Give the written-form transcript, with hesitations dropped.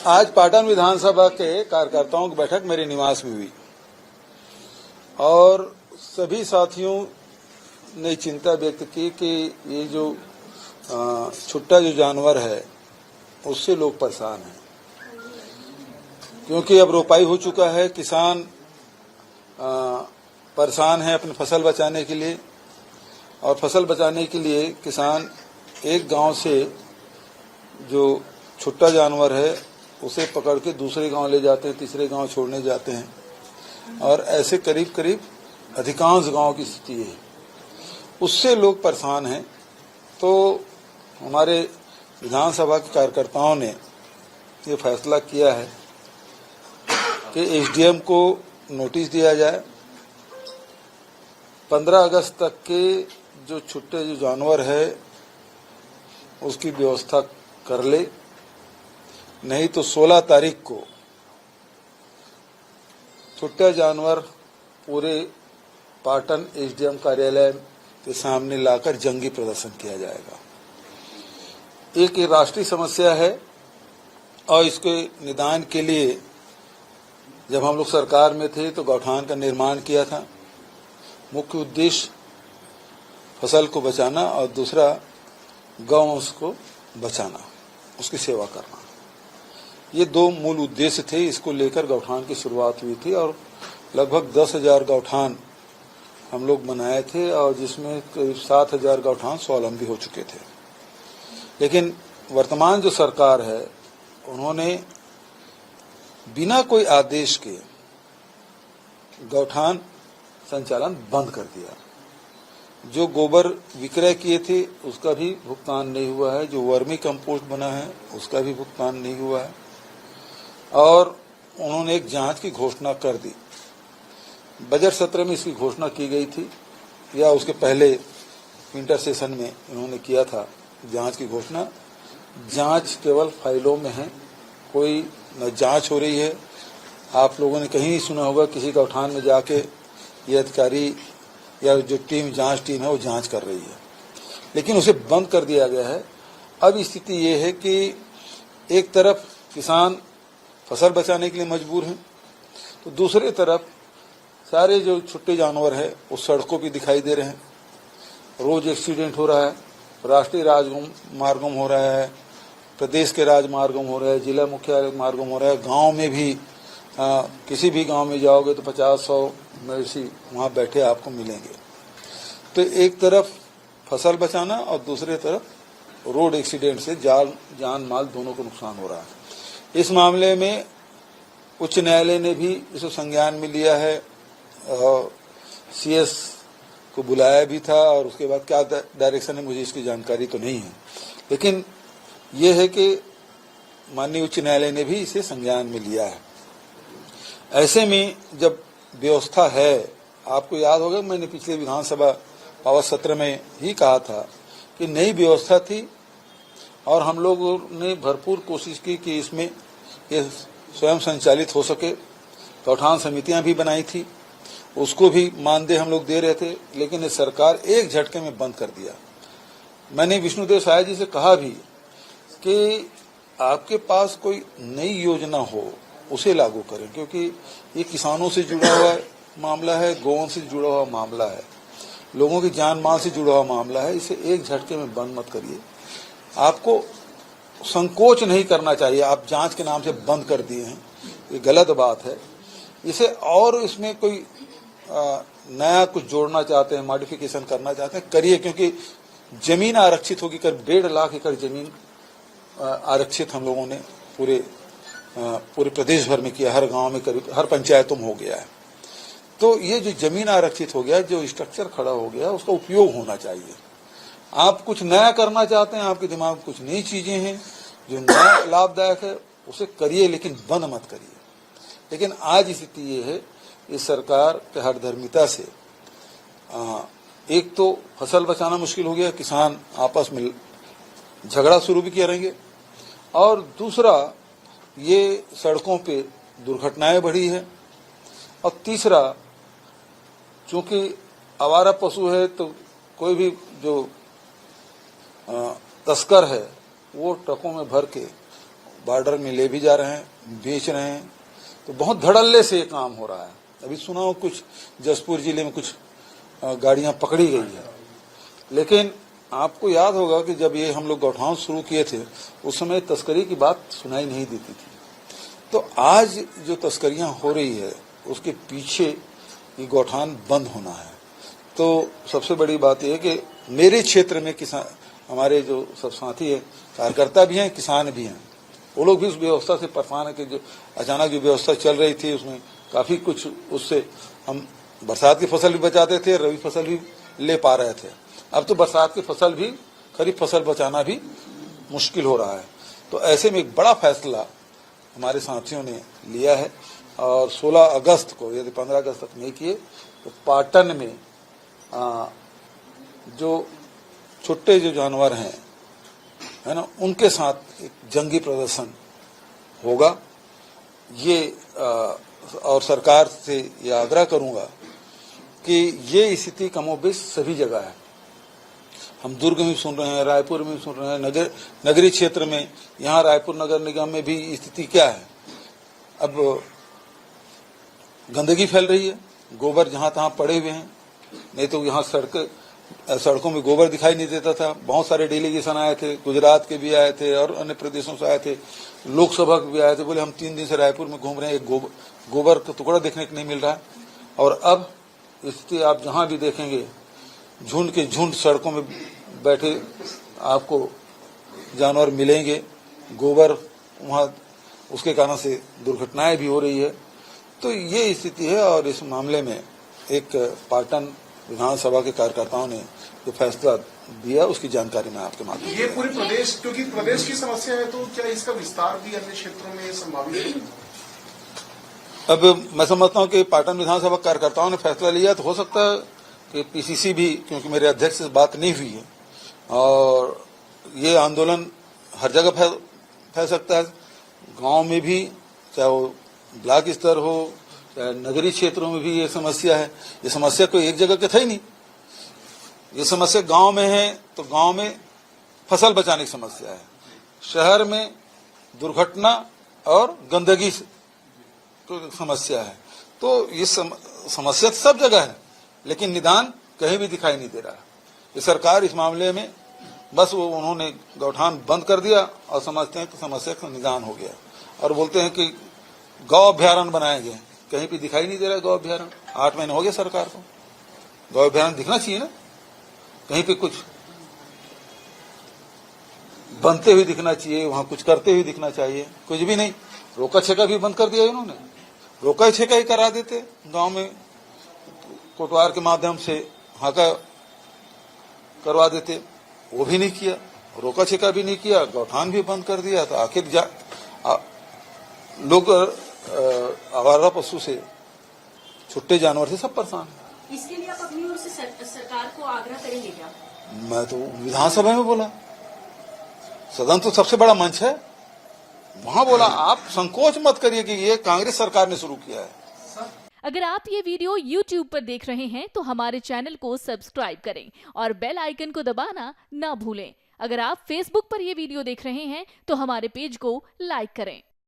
आज पाटन विधानसभा के कार्यकर्ताओं की बैठक मेरे निवास में हुई और सभी साथियों ने चिंता व्यक्त की कि ये जो छुट्टा जो जानवर है उससे लोग परेशान हैं, क्योंकि अब रोपाई हो चुका है। किसान परेशान है अपनी फसल बचाने के लिए, और फसल बचाने के लिए किसान एक गांव से जो छुट्टा जानवर है उसे पकड़ के दूसरे गांव ले जाते हैं, तीसरे गांव छोड़ने जाते हैं, और ऐसे करीब करीब अधिकांश गांव की स्थिति है। उससे लोग परेशान हैं। तो हमारे विधानसभा के कार्यकर्ताओं ने ये फैसला किया है कि एसडीएम को नोटिस दिया जाए, 15 अगस्त तक के जो छुट्टे जो जानवर है उसकी व्यवस्था कर ले, नहीं तो 16 तारीख को छुट्टा जानवर पूरे पाटन एसडीएम कार्यालय के सामने लाकर जंगी प्रदर्शन किया जाएगा। एक ये राष्ट्रीय समस्या है और इसके निदान के लिए जब हम लोग सरकार में थे तो गौठान का निर्माण किया था। मुख्य उद्देश्य फसल को बचाना और दूसरा गौवंश को बचाना, उसकी सेवा करना, ये दो मूल उद्देश्य थे। इसको लेकर गौठान की शुरुआत हुई थी और लगभग 10,000 गौठान हम लोग बनाए थे और जिसमें करीब 7,000 गौठान स्वावलंबी हो चुके थे। लेकिन वर्तमान जो सरकार है उन्होंने बिना कोई आदेश के गौठान संचालन बंद कर दिया। जो गोबर विक्रय किए थे उसका भी भुगतान नहीं हुआ है, जो वर्मी कंपोस्ट बना है उसका भी भुगतान नहीं हुआ है, और उन्होंने एक जांच की घोषणा कर दी। बजट सत्र में इसकी घोषणा की गई थी या उसके पहले विंटर सेशन में इन्होंने किया था जांच की घोषणा। जांच केवल फाइलों में है, कोई न जांच हो रही है। आप लोगों ने कहीं नहीं सुना होगा किसी गौठान में जाके ये अधिकारी या जो टीम जांच टीम है वो जांच कर रही है, लेकिन उसे बंद कर दिया गया है। अब स्थिति ये है कि एक तरफ किसान फसल बचाने के लिए मजबूर हैं, तो दूसरी तरफ सारे जो छुट्टे जानवर है वो सड़कों पे दिखाई दे रहे हैं। रोज एक्सीडेंट हो रहा है, राष्ट्रीय राजमार्गों हो रहा है, प्रदेश के राजमार्गों हो रहा है, जिला मुख्यालय मार्गों हो रहा है। गांव में भी किसी भी गांव में जाओगे तो 50-100 मवेशी वहां बैठे आपको मिलेंगे। तो एक तरफ फसल बचाना और दूसरी तरफ रोड एक्सीडेंट से जान माल दोनों को नुकसान हो रहा है। इस मामले में उच्च न्यायालय ने भी इसे संज्ञान में लिया है और सीएस को बुलाया भी था, और उसके बाद क्या डायरेक्शन है मुझे इसकी जानकारी तो नहीं है, लेकिन ये है कि माननीय उच्च न्यायालय ने भी इसे संज्ञान में लिया है। ऐसे में जब व्यवस्था है, आपको याद होगा मैंने पिछले विधानसभा पावर सत्र में ही कहा था कि नई व्यवस्था थी और हम लोगों ने भरपूर कोशिश की कि इसमें ये स्वयं संचालित हो सके। गौठान समितियां भी बनाई थी, उसको भी मानदेय हम लोग दे रहे थे, लेकिन ये सरकार एक झटके में बंद कर दिया। मैंने विष्णुदेव साय जी से कहा भी कि आपके पास कोई नई योजना हो उसे लागू करें, क्योंकि ये किसानों से जुड़ा हुआ मामला है, गौओं से जुड़ा हुआ मामला है, लोगों की जान माल से जुड़ा हुआ मामला है। इसे एक झटके में बंद मत करिए। आपको संकोच नहीं करना चाहिए। आप जांच के नाम से बंद कर दिए हैं, ये गलत बात है। इसे और इसमें कोई नया कुछ जोड़ना चाहते हैं, मॉडिफिकेशन करना चाहते हैं, करिए, क्योंकि जमीन आरक्षित होगी। करीब 1.5 लाख एकड़ जमीन आरक्षित हम लोगों ने पूरे प्रदेश भर में किया, हर गांव में करीब हर पंचायतों में हो गया है। तो ये जो जमीन आरक्षित हो गया, जो स्ट्रक्चर खड़ा हो गया, उसका उपयोग होना चाहिए। आप कुछ नया करना चाहते हैं, आपके दिमाग में कुछ नई चीजें हैं जो नया लाभदायक है, उसे करिए, लेकिन बंद मत करिए। लेकिन आज स्थिति ये है, इस सरकार के हरधर्मिता से एक तो फसल बचाना मुश्किल हो गया, किसान आपस में झगड़ा शुरू भी किए रहेंगे, और दूसरा ये सड़कों पे दुर्घटनाएं बढ़ी है, और तीसरा चूंकि आवारा पशु है तो कोई भी जो तस्कर है वो ट्रकों में भर के बॉर्डर में ले भी जा रहे हैं, बेच रहे हैं। तो बहुत धड़ल्ले से ये काम हो रहा है। अभी सुना हो कुछ जसपुर जिले में कुछ गाड़ियां पकड़ी गई है, लेकिन आपको याद होगा कि जब ये हम लोग गौठान शुरू किए थे उस समय तस्करी की बात सुनाई नहीं देती थी। तो आज जो तस्करियां हो रही है उसके पीछे ये गौठान बंद होना है। तो सबसे बड़ी बात यह है कि मेरे क्षेत्र में किसान, हमारे जो सब साथी है, कार्यकर्ता भी हैं, किसान भी हैं, वो लोग भी उस व्यवस्था से परेशान है कि जो अचानक जो व्यवस्था चल रही थी उसमें काफी कुछ, उससे हम बरसात की फसल भी बचाते थे, रबी फसल भी ले पा रहे थे। अब तो बरसात की फसल भी, खरीफ फसल बचाना भी मुश्किल हो रहा है। तो ऐसे में एक बड़ा फैसला हमारे साथियों ने लिया है और 16 अगस्त को, यदि 15 अगस्त तक नहीं किए तो पाटन में जो छोटे जो जानवर हैं, है ना, उनके साथ एक जंगी प्रदर्शन होगा। ये और सरकार से ये आग्रह करूंगा कि ये स्थिति कमोबेश सभी जगह है। हम दुर्ग में सुन रहे हैं, रायपुर में सुन रहे हैं, नगरीय क्षेत्र में, यहाँ रायपुर नगर निगम में भी स्थिति क्या है। अब गंदगी फैल रही है, गोबर जहां तहां पड़े हुए हैं। नहीं तो यहाँ सड़कों में गोबर दिखाई नहीं देता था। बहुत सारे डेलीगेशन आए थे, गुजरात के भी आए थे और अन्य प्रदेशों से आए थे, लोकसभा के भी आए थे। बोले हम 3 दिन से रायपुर में घूम रहे हैं, एक गोबर का टुकड़ा देखने को नहीं मिल रहा है। और अब स्थिति आप जहां भी देखेंगे, झुंड के झुंड सड़कों में बैठे आपको जानवर मिलेंगे, गोबर वहां, उसके कारण से दुर्घटनाएं भी हो रही है। तो ये स्थिति है और इस मामले में एक पाटन विधानसभा के कार्यकर्ताओं ने जो फैसला दिया उसकी जानकारी मैं आपके माध्यम से। ये पूरे प्रदेश, क्योंकि प्रदेश की समस्या है, तो क्या इसका विस्तार भी अन्य क्षेत्रों में संभावित है? अब मैं समझता हूं कि पाटन विधानसभा कार्यकर्ताओं ने फैसला लिया, तो हो सकता है कि पीसीसी भी, क्योंकि मेरे अध्यक्ष से बात नहीं हुई है, और ये आंदोलन हर जगह फैल सकता है। गांव में भी, चाहे वो ब्लॉक स्तर हो, चाहे नगरीय क्षेत्रों में भी ये समस्या है। ये समस्या कोई एक जगह के था ही नहीं। ये समस्या गांव में है तो गांव में फसल बचाने की समस्या है, शहर में दुर्घटना और गंदगी तो समस्या है। तो ये समस्या सब जगह है, लेकिन निदान कहीं भी दिखाई नहीं दे रहा है। ये सरकार इस मामले में बस वो उन्होंने गौठान बंद कर दिया और समझते हैं कि समस्या का निदान हो गया, और बोलते हैं कि गौ अभ्यारण्य बनाएंगे। कहीं भी दिखाई नहीं दे रहा है गौ अभ्यारण्य। 8 महीने हो गए सरकार को, गौ अभ्यारण्य दिखना चाहिए ना, कहीं पे कुछ बनते हुए दिखना चाहिए, वहां कुछ करते हुए दिखना चाहिए। कुछ भी नहीं, रोका छेका भी बंद कर दिया इन्होंने। रोका छेका ही करा देते गांव में, कोटवार के माध्यम से हाका करवा देते, वो भी नहीं किया। रोका छेका भी नहीं किया, गौठान भी बंद कर दिया। तो आखिर लोग आवारा पशु से, छुट्टे जानवर से सब परेशान है। इसके लिए आप अपनी ओर से सरकार को आग्रह करेंगे क्या? मैं तो विधानसभा में बोला, सदन तो सबसे बड़ा मंच है, वहां बोला। आप संकोच मत करिए कि ये कांग्रेस सरकार ने शुरू किया है। अगर आप ये वीडियो YouTube पर देख रहे हैं तो हमारे चैनल को सब्सक्राइब करें और बेल आइकन को दबाना ना भूलें। अगर आप Facebook पर ये वीडियो देख रहे हैं तो हमारे पेज को लाइक करें।